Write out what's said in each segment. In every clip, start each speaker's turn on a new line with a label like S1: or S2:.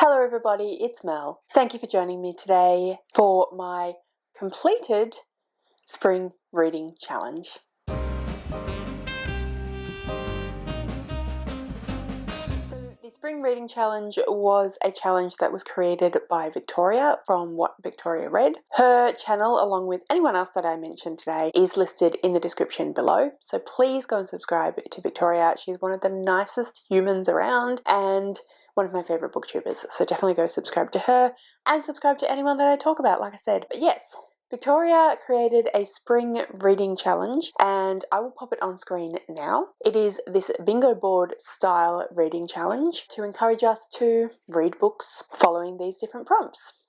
S1: Hello everybody, it's Mel. Thank you for joining me today for my completed spring reading challenge. So the spring reading challenge was a challenge that was created by Victoria from What Victoria Read. Her channel, along with anyone else that I mentioned today, is listed in the description below. So please go and subscribe to Victoria. She's one of the nicest humans around and one of my favourite booktubers, so definitely go subscribe to her and subscribe to anyone that I talk about, like I said. But yes, Victoria created a spring reading challenge and I will pop it on screen now. It is this bingo board style reading challenge to encourage us to read books following these different prompts.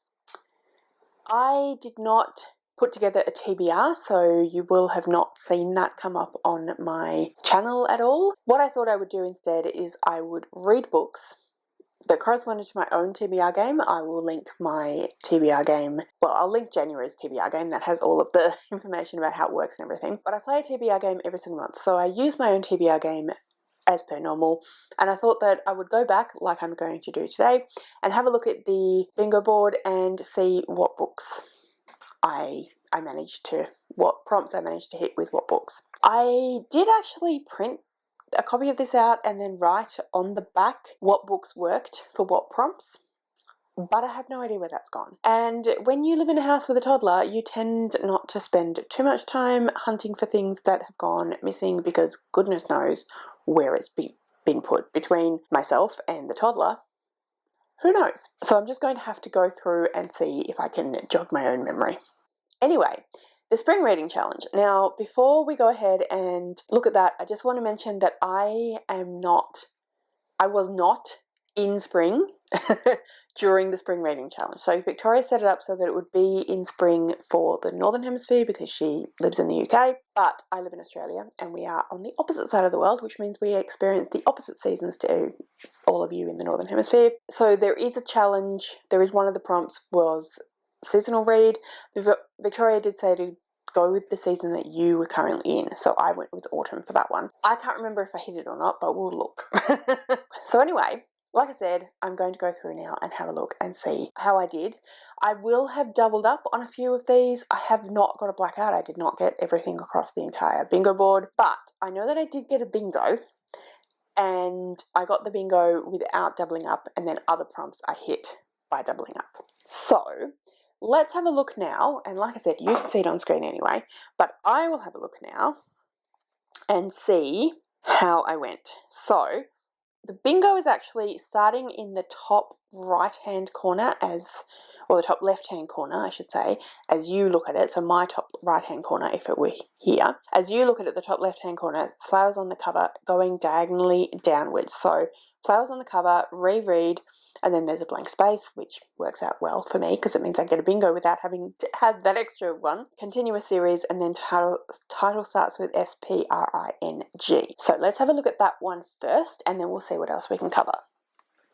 S1: I did not put together a TBR, so you will have not seen that come up on my channel at all. What I thought I would do instead is I would read books that corresponded to my own TBR game. I will link my TBR game, well, I'll link January's TBR game that has all of the information about how it works and everything. But I play a TBR game every single month, so I use my own TBR game as per normal, and I thought that I would go back, like I'm going to do today, and have a look at the bingo board and see what books I managed to, what prompts I managed to hit with what books. I did actually print a copy of this out and then write on the back what books worked for what prompts, but I have no idea where that's gone. And when you live in a house with a toddler, you tend not to spend too much time hunting for things that have gone missing, because goodness knows where it's been put. Between myself and the toddler, who knows? So I'm just going to have to go through and see if I can jog my own memory. Anyway, the spring reading challenge. Now, before we go ahead and look at that, I just want to mention that I was not in spring during the spring reading challenge. So Victoria set it up so that it would be in spring for the Northern Hemisphere because she lives in the UK, but I live in Australia and we are on the opposite side of the world, which means we experience the opposite seasons to all of you in the Northern Hemisphere. So there is a challenge. There is one of the prompts was seasonal read. Victoria did say to go with the season that you were currently in, so I went with autumn for that one. I can't remember if I hit it or not, but we'll look. So anyway, like I said, I'm going to go through now and have a look and see how I did. I will have doubled up on a few of these. I have not got a blackout. I did not get everything across the entire bingo board, but I know that I did get a bingo, and I got the bingo without doubling up, and then other prompts I hit by doubling up. So let's have a look now, and like I said, you can see it on screen anyway, but I will have a look now and see how I went. So the bingo is actually starting in the top right-hand corner or the top left-hand corner, I should say, as you look at it. So my top right-hand corner, if it were here. As you look at it, the top left-hand corner, it's flowers on the cover going diagonally downwards. So flowers on the cover, reread, and then there's a blank space, which works out well for me because it means I get a bingo without having to have that extra one. Continuous series, and then title starts with S-P-R-I-N-G. So let's have a look at that one first, and then we'll see what else we can cover.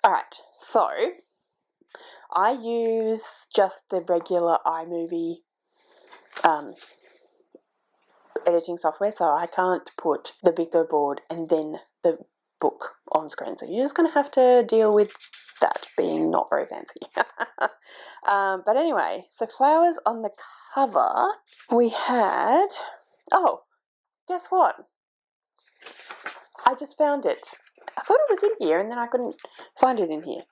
S1: Alright, so I use just the regular iMovie editing software, so I can't put the bingo board and then the book on screen. So you're just going to have to deal with that being not very fancy. But anyway, so flowers on the cover, we had, oh, guess what? I just found it. I thought it was in here and then I couldn't find it in here.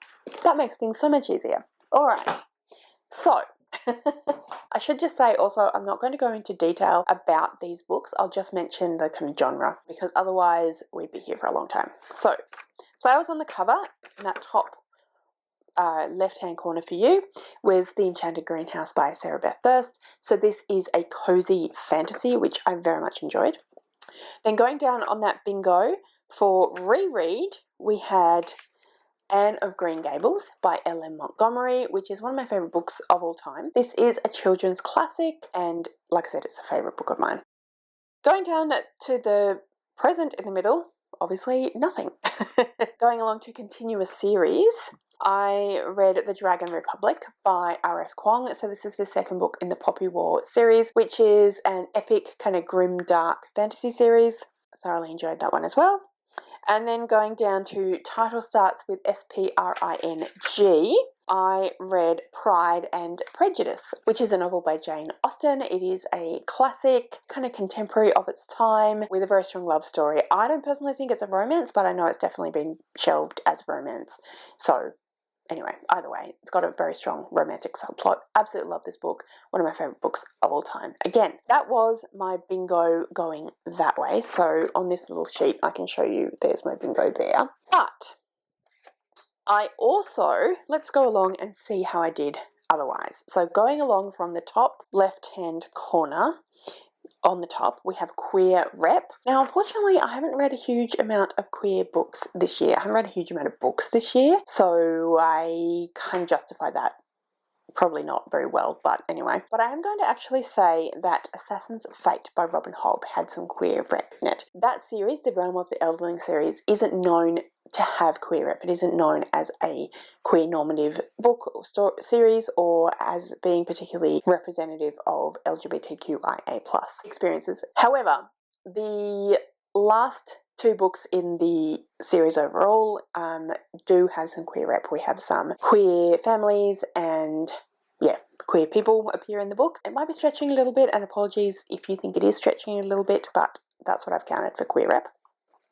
S1: That makes things so much easier. All right, so I should just say also, I'm not going to go into detail about these books. I'll just mention the kind of genre, because otherwise we'd be here for a long time. So flowers on the cover, in that top left-hand corner for you, was The Enchanted Greenhouse by Sarah Beth Durst. So this is a cozy fantasy, which I very much enjoyed. Then going down on that bingo for reread, we had Anne of Green Gables by L.M. Montgomery, which is one of my favourite books of all time. This is a children's classic, and like I said, it's a favourite book of mine. Going down to the present in the middle, obviously nothing. Going along to continuous series, I read The Dragon Republic by R.F. Kuang. So this is the second book in the Poppy War series, which is an epic kind of grim, dark fantasy series. Thoroughly enjoyed that one as well. And then going down to title starts with S-P-R-I-N-G, I read Pride and Prejudice, which is a novel by Jane Austen. It is a classic, kind of contemporary of its time, with a very strong love story. I don't personally think it's a romance, but I know it's definitely been shelved as romance. So anyway, either way, it's got a very strong romantic subplot. Absolutely love this book. One of my favourite books of all time. Again, that was my bingo going that way. So on this little sheet, I can show you, there's my bingo there. But I also, let's go along and see how I did otherwise. So going along from the top left-hand corner, on the top, we have queer rep. Now, unfortunately, I haven't read a huge amount of queer books this year. I haven't read a huge amount of books this year, so I can't justify that. Probably not very well, but anyway. But I am going to actually say that Assassin's Fate by Robin Hobb had some queer rep in it. That series, the Realm of the Elderling series, isn't known to have queer rep. It isn't known as a queer normative book or series, or as being particularly representative of LGBTQIA+ experiences. However, the last two books in the series overall do have some queer rep. We have some queer families and, yeah, queer people appear in the book. It might be stretching a little bit, and apologies if you think it is stretching a little bit, but that's what I've counted for queer rep.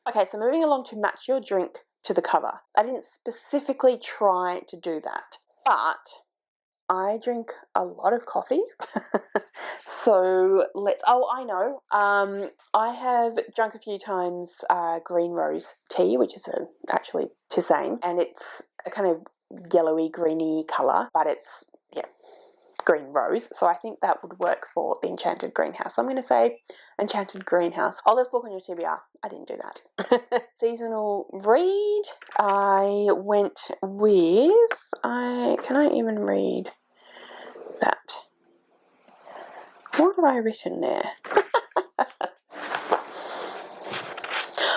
S1: Okay, so moving along to match your drink to the cover. I didn't specifically try to do that, but I drink a lot of coffee. So let's, oh, I know. I have drunk a few times green rose tea, which is actually tisane, and it's a kind of yellowy, greeny colour, but it's, yeah, green rose. So I think that would work for the Enchanted Greenhouse. So I'm going to say Enchanted Greenhouse. Hold this book on your TBR. I didn't do that. Seasonal read. I went with, can I even read that? What have I written there?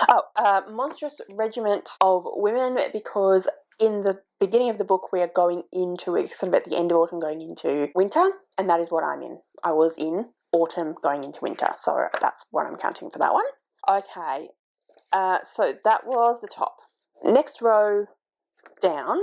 S1: Oh, Monstrous Regiment of Women, because in the beginning of the book we are going into, sort of at the end of autumn going into winter, and that is what I'm in. I was in autumn going into winter, so that's what I'm counting for that one. Okay, so that was the top. Next row down,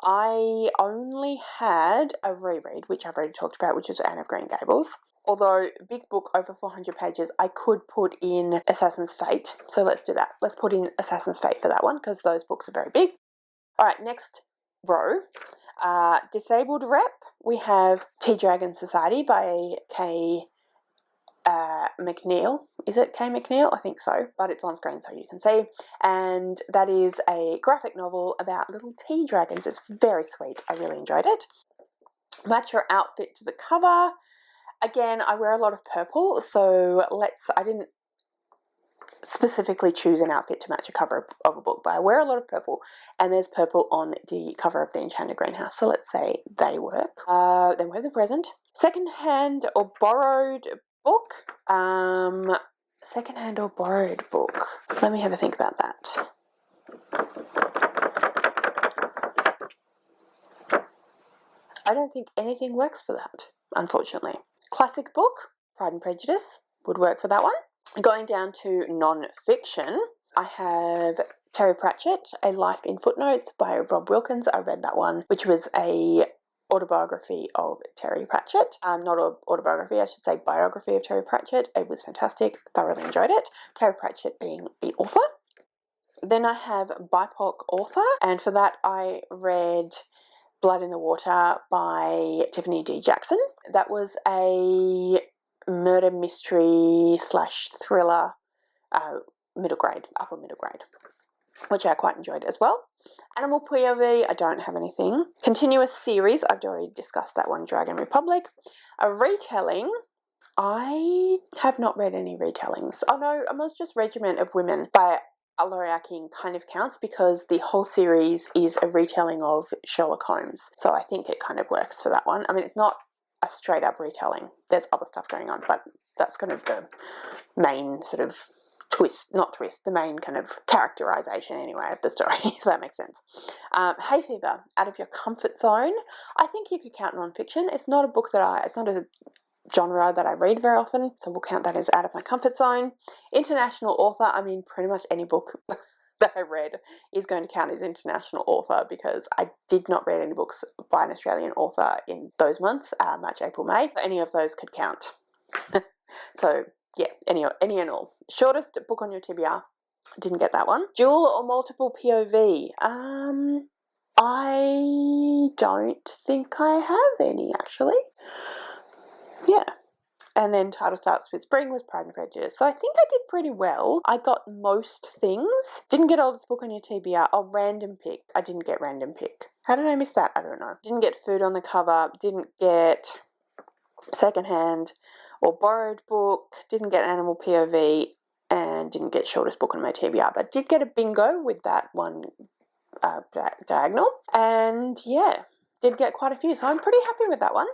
S1: I only had a reread, which I've already talked about, which is Anne of Green Gables. Although, big book, over 400 pages, I could put in Assassin's Fate. So let's do that. Let's put in Assassin's Fate for that one, because those books are very big. All right, next row. Disabled rep, we have Tea Dragon Society by Kay McNeil. Is it Kay McNeil? I think so, but it's on screen so you can see. And that is a graphic novel about little tea dragons. It's very sweet. I really enjoyed it. Match your outfit to the cover. Again, I wear a lot of purple, so I didn't specifically choose an outfit to match a cover of a book, but I wear a lot of purple, and there's purple on the cover of the Enchanted Greenhouse, so let's say they work. Then we have the present. Second-hand or borrowed book. Second-hand or borrowed book. Let me have a think about that. I don't think anything works for that, unfortunately. Classic book, Pride and Prejudice, would work for that one. Going down to non-fiction, I have Terry Pratchett, A Life in Footnotes by Rob Wilkins. I read that one, which was a autobiography of Terry Pratchett. Not an autobiography, I should say biography of Terry Pratchett. It was fantastic. Thoroughly enjoyed it. Terry Pratchett being the author. Then I have BIPOC author, and for that I read Blood in the Water by Tiffany D. Jackson. That was a murder mystery / thriller, upper middle grade, which I quite enjoyed as well. Animal POV, I don't have anything. Continuous series, I've already discussed that one, Dragon Republic. A retelling, I have not read any retellings. Oh no, A Monstrous Regiment of Women by Laurie King kind of counts because the whole series is a retelling of Sherlock Holmes. So I think it kind of works for that one. I mean, it's not a straight up retelling. There's other stuff going on, but that's kind of the main sort of the main kind of characterization anyway of the story, if that makes sense. Hay Fever, Out of Your Comfort Zone. I think you could count non-fiction. It's not a book it's not a genre that I read very often, so we'll count that as out of my comfort zone. International author, I mean pretty much any book that I read is going to count as international author, because I did not read any books by an Australian author in those months, March, April, May. Any of those could count. So yeah, any and all. Shortest book on your TBR, didn't get that one. Dual or multiple POV? I don't think I have any, actually. Yeah. And then title starts with spring was Pride and Prejudice. So I think I did pretty well. I got most things. Didn't get oldest book on your TBR. Oh, random pick. I didn't get random pick. How did I miss that? I don't know. Didn't get food on the cover. Didn't get secondhand or borrowed book. Didn't get animal POV. And didn't get shortest book on my TBR. But did get a bingo with that one diagonal. And yeah, did get quite a few. So I'm pretty happy with that one.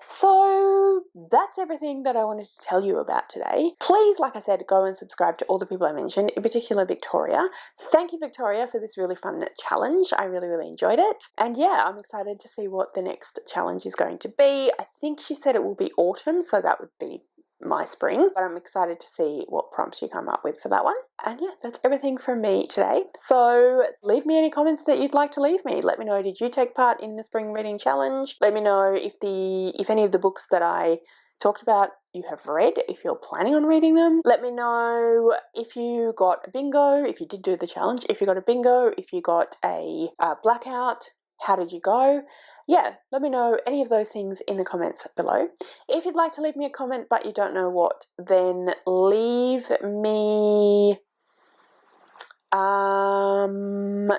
S1: So that's everything that I wanted to tell you about today. Please, like I said, go and subscribe to all the people I mentioned, in particular Victoria. Thank you, Victoria, for this really fun challenge. I really, really enjoyed it. And yeah, I'm excited to see what the next challenge is going to be. I think she said it will be autumn, so that would be my spring, but I'm excited to see what prompts you come up with for that one. And yeah, that's everything from me today. So leave me any comments that you'd like to leave me. Let me know, did you take part in the spring reading challenge? Let me know if any of the books that I talked about you have read, if you're planning on reading them. Let me know if you got a bingo, if you did do the challenge, if you got a bingo, if you got a blackout, how did you go? Yeah, let me know any of those things in the comments below. If you'd like to leave me a comment but you don't know what, then leave me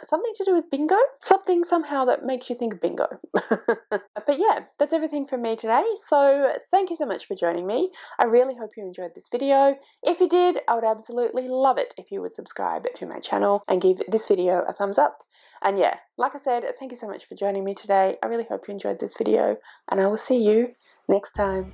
S1: something to do with bingo. Something somehow that makes you think of bingo. But yeah, that's everything from me today. So thank you so much for joining me. I really hope you enjoyed this video. If you did, I would absolutely love it if you would subscribe to my channel and give this video a thumbs up. And yeah, like I said, thank you so much for joining me today. I really hope you enjoyed this video, and I will see you next time.